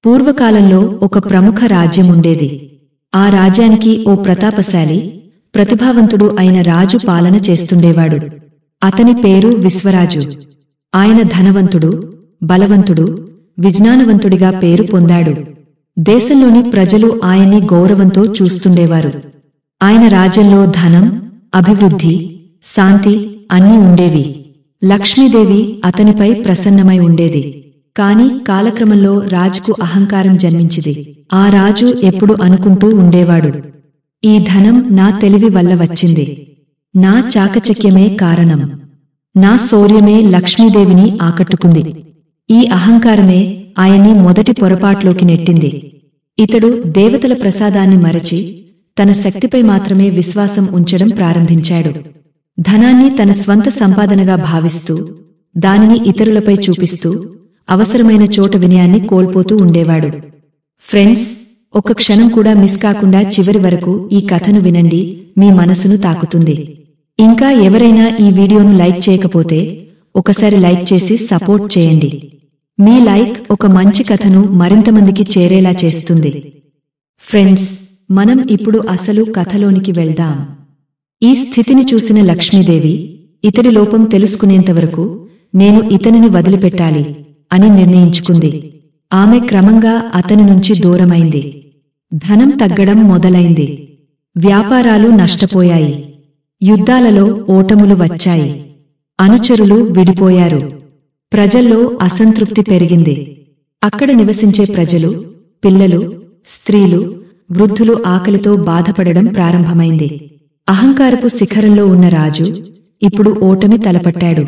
పూర్వకాలంలో ఒక ప్రముఖ రాజ్యముండేది. ఆ రాజ్యానికి ఓ ప్రతాపశాలి, ప్రతిభావంతుడు అయిన రాజు పాలన చేస్తుండేవాడు. అతని పేరు విశ్వరాజు. ఆయన ధనవంతుడు, బలవంతుడు, విజ్ఞానవంతుడిగా పేరు పొందాడు. దేశంలోని ప్రజలు ఆయన్ని గౌరవంతో చూస్తుండేవారు. ఆయన రాజ్యంలో ధనం, అభివృద్ధి, శాంతి అన్నీ ఉండేవి. లక్ష్మీదేవి అతనిపై ప్రసన్నమై ఉండేది. కాని కాలక్రమంలో రాజుకు అహంకారం జన్మించింది. ఆ రాజు ఎప్పుడు అనుకుంటూ ఉండేవాడు, ఈ ధనం నా తెలివి వల్ల వచ్చింది, నా చాకచక్యమే కారణం, నా శౌర్యమే లక్ష్మీదేవిని ఆకట్టుకుంది. ఈ అహంకారమే ఆయన్ని మొదటి పొరపాట్లోకి నెట్టింది. ఇతడు దేవతల ప్రసాదాన్ని మరచి తన శక్తిపై మాత్రమే విశ్వాసం ఉంచడం ప్రారంభించాడు. ధనాన్ని తన స్వంత సంపాదనగా భావిస్తూ దానిని ఇతరులపై చూపిస్తూ అవసరమైన చోట వినయాన్ని కోల్పోతూ ఉండేవాడు. ఫ్రెండ్స్, ఒక్క క్షణం కూడా మిస్ కాకుండా చివరి వరకు ఈ కథను వినండి, మీ మనసును తాకుతుంది. ఇంకా ఎవరైనా ఈ వీడియోను లైక్ చేయకపోతే ఒకసారి లైక్ చేసి సపోర్ట్ చేయండి. మీ లైక్ ఒక మంచి కథను మరింతమందికి చేరేలా చేస్తుంది. ఫ్రెండ్స్, మనం ఇప్పుడు అసలు కథలోనికి వెళ్దాం. ఈ స్థితిని చూసిన లక్ష్మీదేవి ఇతడి లోపం తెలుసుకునేంతవరకు నేను ఇతనిని వదిలిపెట్టాలి అని నిర్ణయించుకుంది. ఆమె క్రమంగా అతని నుంచి దూరమైంది. ధనం తగ్గడం మొదలైంది. వ్యాపారాలు నష్టపోయాయి. యుద్ధాలలో ఓటములు వచ్చాయి. అనుచరులు విడిపోయారు. ప్రజల్లో అసంతృప్తి పెరిగింది. అక్కడ నివసించే ప్రజలు, పిల్లలు, స్త్రీలు, వృద్ధులు ఆకలితో బాధపడడం ప్రారంభమైంది. అహంకారపు శిఖరంలో ఉన్న రాజు ఇప్పుడు ఓటమి తలపట్టాడు.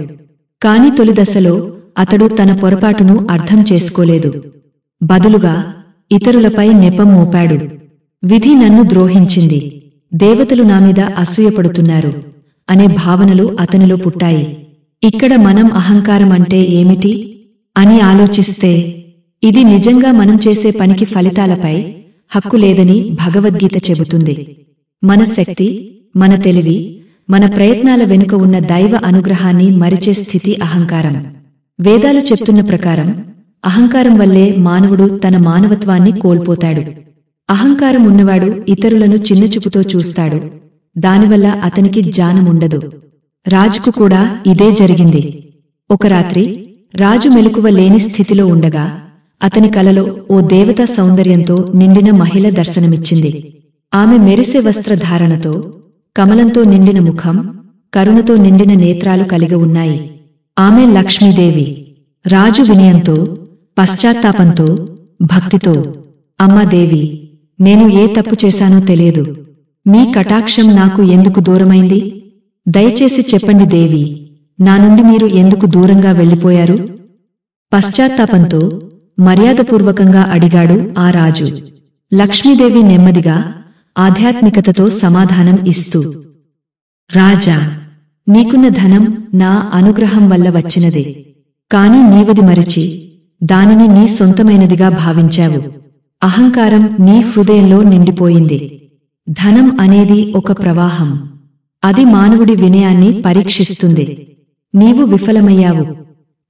కాని తొలి దశలో అతడు తన పొరపాటును అర్థం చేసుకోలేదు. బదులుగా ఇతరులపై నెపం మోపాడు. విధి నన్ను ద్రోహించింది, దేవతలు నామీద అసూయపడుతున్నారు అనే భావనలు అతనిలో పుట్టాయి. ఇక్కడ మనం అహంకారం అంటే ఏమిటి అని ఆలోచిస్తే, ఇది నిజంగా మనం చేసే పనికి ఫలితాలపై హక్కు లేదని భగవద్గీత చెబుతుంది. మన శక్తి, మన తెలివి, మన ప్రయత్నాల వెనుక ఉన్న దైవ అనుగ్రహాన్ని మరిచే స్థితి అహంకారం. వేదాలు చెప్తున్న ప్రకారం అహంకారం వల్లే మానవుడు తన మానవత్వాన్ని కోల్పోతాడు. అహంకారం ఉన్నవాడు ఇతరులను చిన్నచూపుతో చూస్తాడు. దానివల్ల అతనికి జ్ఞానముండదు. రాజుకు కూడా ఇదే జరిగింది. ఒక రాత్రి రాజు మెలకువ లేని స్థితిలో ఉండగా అతని కలలో ఓ దేవతా సౌందర్యంతో నిండిన మహిళ దర్శనమిచ్చింది. ఆమె మెరిసే వస్త్రధారణతో, కమలంతో నిండిన ముఖం, కరుణతో నిండిన నేత్రాలు కలిగి ఉన్నాయి. ఆమె లక్ష్మీదేవి. రాజు వినయంతో, పశ్చాత్తాపంతో, భక్తితో, అమ్మా దేవి, నేను ఏ తప్పు చేశానో తెలియదు. మీ కటాక్షం నాకు ఎందుకు దూరమైంది? దయచేసి చెప్పండి దేవి, నా నుండి మీరు ఎందుకు దూరంగా వెళ్ళిపోయారు? పశ్చాత్తాపంతో, మర్యాదపూర్వకంగా అడిగాడు ఆ రాజు. లక్ష్మీదేవి నెమ్మదిగా, ఆధ్యాత్మికతతో సమాధానం ఇస్తూ, రాజా, నీకున్న ధనం నా అనుగ్రహం వల్ల వచ్చినదే. కాని నీవది మరిచి దానిని నీ సొంతమైనదిగా భావించావు. అహంకారం నీ హృదయంలో నిండిపోయింది. ధనం అనేది ఒక ప్రవాహం. అది మానవుడి వినయాన్ని పరీక్షిస్తుంది. నీవు విఫలమయ్యావు.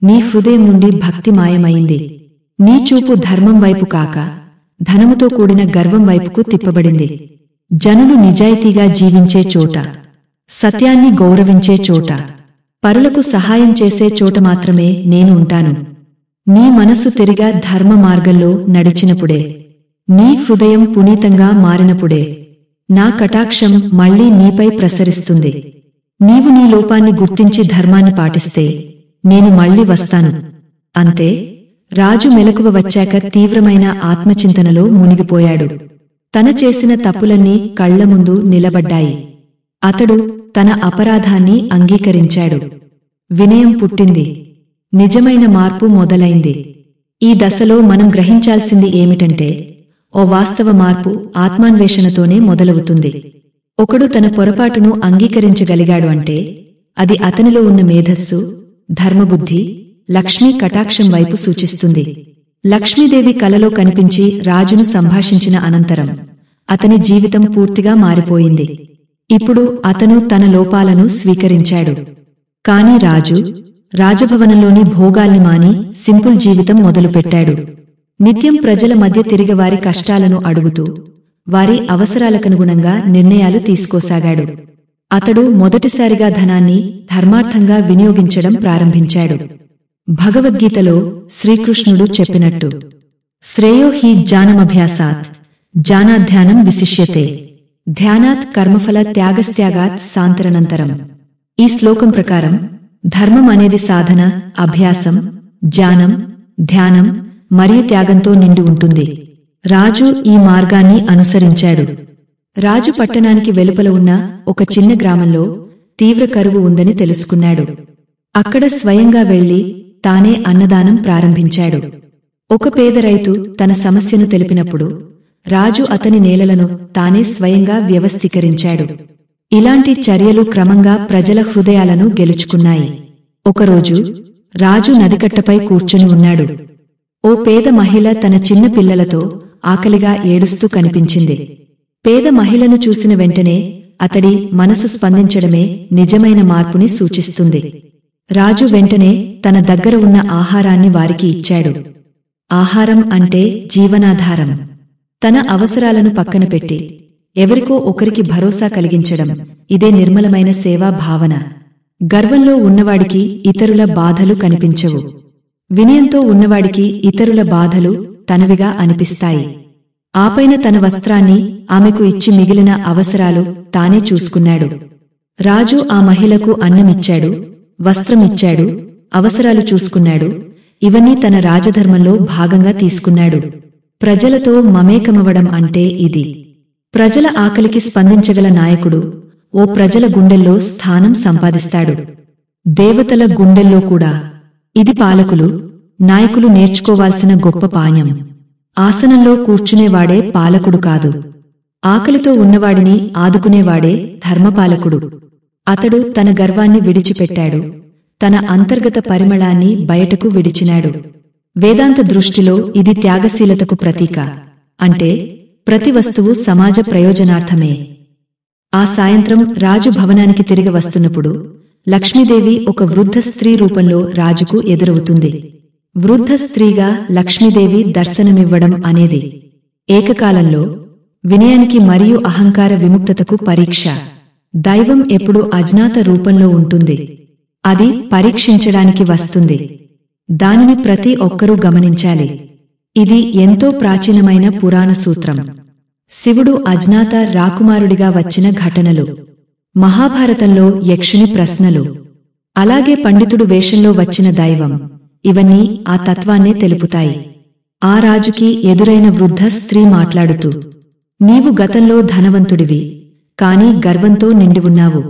నీ హృదయం నుండి భక్తి మాయమైంది. నీ చూపు ధర్మం వైపు కాక ధనముతో కూడిన గర్వం వైపుకు తిప్పబడింది. జనులు నిజాయితీగా జీవించే చోట, సత్యాన్ని గౌరవించే చోట, పరులకు సహాయం చేసే చోట మాత్రమే నేను ఉంటాను. నీ మనస్సు తిరిగా ధర్మ మార్గంలో నడిచినప్పుడే, నీ హృదయం పునీతంగా మారినప్పుడే నా కటాక్షం మళ్లీ నీపై ప్రసరిస్తుంది. నీవు నీ లోపాన్ని గుర్తించి ధర్మాన్ని పాటిస్తే నేను మళ్లీ వస్తాను. అంతే. రాజు మెలకువ వచ్చాక తీవ్రమైన ఆత్మచింతనలో మునిగిపోయాడు. తన చేసిన తప్పులన్నీ కళ్ల ముందు నిలబడ్డాయి. అతడు తన అపరాధాన్ని అంగీకరించాడు. వినయం పుట్టింది. నిజమైన మార్పు మొదలైంది. ఈ దశలో మనం గ్రహించాల్సింది ఏమిటంటే, ఓ వాస్తవ మార్పు ఆత్మాన్వేషణతోనే మొదలవుతుంది. ఒకడు తన పొరపాటును అంగీకరించగలిగాడు అంటే అది అతనిలో ఉన్న మేధస్సు, ధర్మబుద్ధి, లక్ష్మీ కటాక్షం వైపు సూచిస్తుంది. లక్ష్మీదేవి కలలో కనిపించి రాజును సంభాషించిన అనంతరం అతని జీవితం పూర్తిగా మారిపోయింది. ఇప్పుడు అతను తన లోపాలను స్వీకరించాడు. కాని రాజు రాజభవనంలోని భోగాల్ని మాని సింపుల్ జీవితం మొదలుపెట్టాడు. నిత్యం ప్రజల మధ్య తిరిగి వారి కష్టాలను అడుగుతూ వారి అవసరాలకనుగుణంగా నిర్ణయాలు తీసుకోసాగాడు. అతడు మొదటిసారిగా ధనాన్ని ధర్మార్థంగా వినియోగించడం ప్రారంభించాడు. భగవద్గీతలో శ్రీకృష్ణుడు చెప్పినట్టు శ్రేయో హి జ్ఞానమభ్యాసాత్ జ్ఞానాధ్యానం విశిష్యతే ధ్యానాత్ కర్మఫల త్యాగస్త్యాగాత్ సాంతరనంతరం. ఈ శ్లోకం ప్రకారం ధర్మం అనేది సాధన, అభ్యాసం, జ్ఞానం, ధ్యానం మరియు త్యాగంతో నిండి ఉంటుంది. రాజు ఈ మార్గాన్ని అనుసరించాడు. రాజు పట్టణానికి వెలుపల ఉన్న ఒక చిన్న గ్రామంలో తీవ్ర కరువు ఉందని తెలుసుకున్నాడు. అక్కడ స్వయంగా వెళ్లి తానే అన్నదానం ప్రారంభించాడు. ఒక పేద రైతు తన సమస్యను తెలిపినప్పుడు రాజు అతని నేలలను తానే స్వయంగా వ్యవస్థీకరించాడు. ఇలాంటి చర్యలు క్రమంగా ప్రజల హృదయాలను గెలుచుకున్నాయి. ఒకరోజు రాజు నదికట్టపై కూర్చుని ఉన్నాడు. ఓ పేద మహిళ తన చిన్న పిల్లలతో ఆకలిగా ఏడుస్తూ కనిపించింది. పేద మహిళను చూసిన వెంటనే అతడి మనసు స్పందించడమే నిజమైన మార్పుని సూచిస్తుంది. రాజు వెంటనే తన దగ్గర ఉన్న ఆహారాన్ని వారికి ఇచ్చాడు. ఆహారం అంటే జీవనాధారం. తన అవసరాలను పక్కన పెట్టి ఎవరికో ఒకరికి భరోసా కలిగించడం, ఇదే నిర్మలమైన సేవా భావన. గర్వంలో ఉన్నవాడికి ఇతరుల బాధలు కనిపించవు. వినయంతో ఉన్నవాడికి ఇతరుల బాధలు తనవిగా అనిపిస్తాయి. ఆపైన తన వస్త్రాన్ని ఆమెకు ఇచ్చి మిగిలిన అవసరాలు తానే చూసుకున్నాడు. రాజు ఆ మహిళకు అన్నమిచ్చాడు, వస్త్రమిచ్చాడు, అవసరాలు చూసుకున్నాడు. ఇవన్నీ తన రాజధర్మంలో భాగంగా తీసుకున్నాడు. ప్రజలతో మమేకమవడం అంటే ఇది. ప్రజల ఆకలికి స్పందించగల నాయకుడు ఓ ప్రజల గుండెల్లో స్థానం సంపాదిస్తాడు. దేవతల గుండెల్లో కూడా. ఇది పాలకులు, నాయకులు నేర్చుకోవాల్సిన గొప్ప పాణ్యం. ఆసనంలో కూర్చునేవాడే పాలకుడు కాదు. ఆకలితో ఉన్నవాడిని ఆదుకునేవాడే ధర్మపాలకుడు. అతడు తన గర్వాన్ని విడిచిపెట్టాడు. తన అంతర్గత పరిమళాన్ని బయటకు విడిచినాడు. వేదాంత దృష్టిలో ఇది త్యాగశీలతకు ప్రతీక. అంటే ప్రతి వస్తువు సమాజ ప్రయోజనార్థమే. ఆ సాయంత్రం రాజు భవనానికి తిరిగి వస్తున్నప్పుడు లక్ష్మీదేవి ఒక వృద్ధ స్త్రీ రూపంలో రాజుకు ఎదురవుతుంది. వృద్ధ స్త్రీగా లక్ష్మీదేవి దర్శనమివ్వడం అనేది ఏకకాలంలో వినయానికి మరియు అహంకార విముక్తతకు పరీక్ష. దైవం ఎప్పుడూ అజ్ఞాత రూపంలో ఉంటుంది. అది పరీక్షించడానికి వస్తుంది. దానిని ప్రతి ఒక్కరూ గమనించాలి. ఇది ఎంతో ప్రాచీనమైన పురాణ సూత్రం. శివుడు అజ్ఞాత రాకుమారుడిగా వచ్చిన ఘటనలు, మహాభారతంలో యక్షుని ప్రశ్నలు, అలాగే పండితుడు వేషంలో వచ్చిన దైవం, ఇవన్నీ ఆ తత్వాన్నే తెలుపుతాయి. ఆ రాజుకి ఎదురైన వృద్ధ స్త్రీ మాట్లాడుతూ, నీవు గతంలో ధనవంతుడివి, కాని గర్వంతో నిండి ఉన్నావు.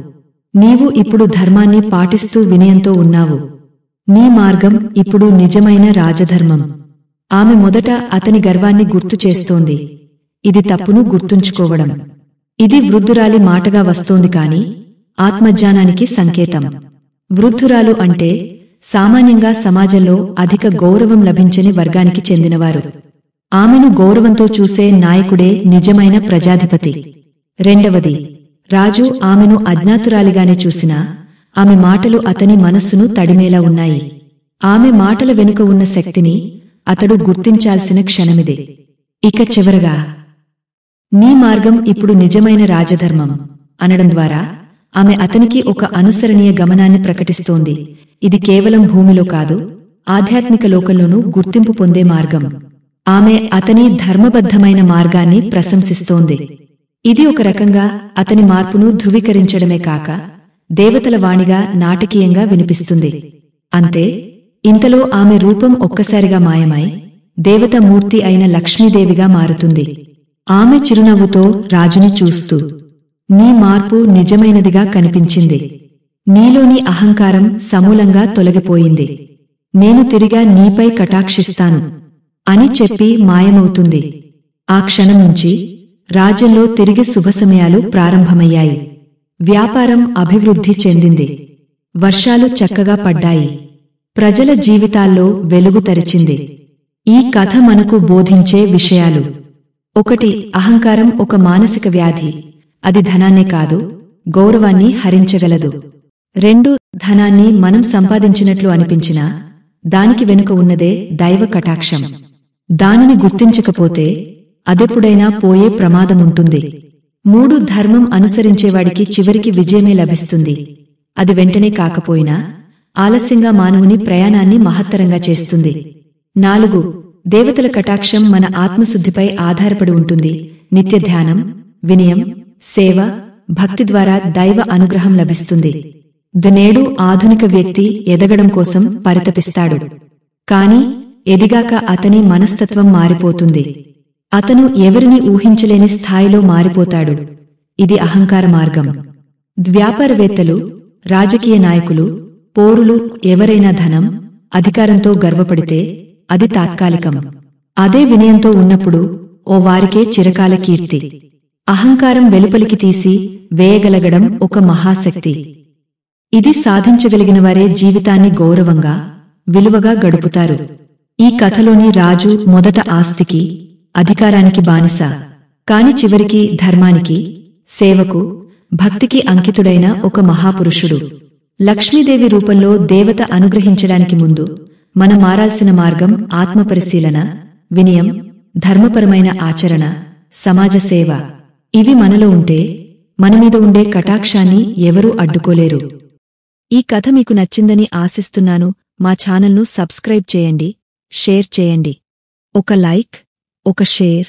నీవు ఇప్పుడు ధర్మాన్ని పాటిస్తూ వినయంతో ఉన్నావు. నీ మార్గం ఇప్పుడు నిజమైన రాజధర్మం. ఆమె మొదట అతని గర్వాన్ని గుర్తు చేస్తోంది. ఇది తప్పును గుర్తుంచుకోవడం. ఇది వృద్ధురాలి మాటగా వస్తోంది కాని ఆత్మజ్ఞానానికి సంకేతం. వృద్ధురాలు అంటే సామాన్యంగా సమాజంలో అధిక గౌరవం లభించని వర్గానికి చెందినవారు. ఆమెను గౌరవంతో చూసే నాయకుడే నిజమైన ప్రజాధిపతి. రెండవది, రాజు ఆమెను అజ్ఞాతురాలిగానే చూసినా ఆమె మాటలు అతని మనస్సును తడిమేలా ఉన్నాయి. ఆమె మాటల వెనుక ఉన్న శక్తిని అతడు గుర్తించాల్సిన క్షణమిదే. ఇక చివరగా, నీ మార్గం ఇప్పుడు నిజమైన రాజధర్మం అనడం ద్వారా ఆమె అతనికి ఒక అనుసరణీయ గమనాన్ని ప్రకటిస్తోంది. ఇది కేవలం భూమిలో కాదు, ఆధ్యాత్మిక లోకంలోనూ గుర్తింపు పొందే మార్గం. ఆమె అతని ధర్మబద్ధమైన మార్గాన్ని ప్రశంసిస్తోంది. ఇది ఒక రకంగా అతని మార్పును ధృవీకరించడమే కాక దేవతల వాణిగా నాటకీయంగా వినిపిస్తుంది. అంతే, ఇంతలో ఆమె రూపం ఒక్కసారిగా మాయమై దేవతామూర్తి అయిన లక్ష్మీదేవిగా మారుతుంది. ఆమె చిరునవ్వుతో రాజుని చూస్తూ, నీ మార్పు నిజమైనదిగా కనిపించింది. నీలోని అహంకారం సమూలంగా తొలగిపోయింది. నేను తిరిగా నీపై కటాక్షిస్తాను అని చెప్పి మాయమవుతుంది. ఆ క్షణం నుంచి రాజ్యంలో తిరిగి శుభసమయాలు ప్రారంభమయ్యాయి. వ్యాపారం అభివృద్ధి చెందింది. వర్షాలు చక్కగా పడ్డాయి. ప్రజల జీవితాల్లో వెలుగు తరిచింది. ఈ కథ మనకు బోధించే విషయాలు: 1. అహంకారం ఒక మానసిక వ్యాధి. అది ధనాన్నే కాదు, గౌరవాన్ని హరించగలదు. 2. ధనాన్ని మనం సంపాదించినట్లు అనిపించినా దానికి వెనుక ఉన్నదే దైవ కటాక్షం. దానిని గుర్తించకపోతే అదెప్పుడైనా పోయే ప్రమాదముంటుంది. 3 ధర్మం అనుసరించేవాడికి చివరికి విజయమే లభిస్తుంది. అది వెంటనే కాకపోయినా ఆలస్యంగా మానవుని ప్రయాణాన్ని మహత్తరంగా చేస్తుంది. 4 దేవతల కటాక్షం మన ఆత్మశుద్ధిపై ఆధారపడి ఉంటుంది. నిత్య ధ్యానం, వినయం, సేవ, భక్తి ద్వారా దైవ అనుగ్రహం లభిస్తుంది. నేడు ఆధునిక వ్యక్తి ఎదగడం కోసం పరితపిస్తాడు. కాని ఎదిగాక అతని మనస్తత్వం మారిపోతుంది. అతను ఎవరిని ఊహించలేని స్థాయిలో మారిపోతాడు. ఇది అహంకార మార్గం. వ్యాపారవేత్తలు, రాజకీయ నాయకులు, పోరులు ఎవరైనా ధనం, అధికారంతో గర్వపడితే అది తాత్కాలికం. అదే వినయంతో ఉన్నప్పుడు ఓ వారికే చిరకాల కీర్తి. అహంకారం వెలుపలికి తీసి వేయగలగడం ఒక మహాశక్తి. ఇది సాధించగలిగిన వారే జీవితాన్ని గౌరవంగా, విలువగా గడుపుతారు. ఈ కథలోని రాజు మొదట ఆస్తికి, అధికారానికి బానిస. కాని చివరికి ధర్మానికి, సేవకు, భక్తికి అంకితుడైన ఒక మహాపురుషుడు. లక్ష్మీదేవి రూపంలో దేవత అనుగ్రహించడానికి ముందు మనం మారాల్సిన మార్గం ఆత్మపరిశీలన, వినయం, ధర్మపరమైన ఆచరణ, సమాజ సేవ. ఇవి మనలో ఉంటే మనమీద ఉండే కటాక్షాన్ని ఎవరూ అడ్డుకోలేరు. ఈ కథ మీకు నచ్చిందని ఆశిస్తున్నాను. మా ఛానల్ను సబ్స్క్రైబ్ చేయండి, షేర్ చేయండి. ఒక లైక్, ఒక షేర్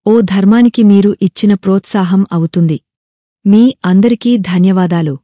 ఓ ధర్మానికి మీరు ఇచ్చిన ప్రోత్సాహం అవుతుంది. మీ అందరికీ ధన్యవాదాలు.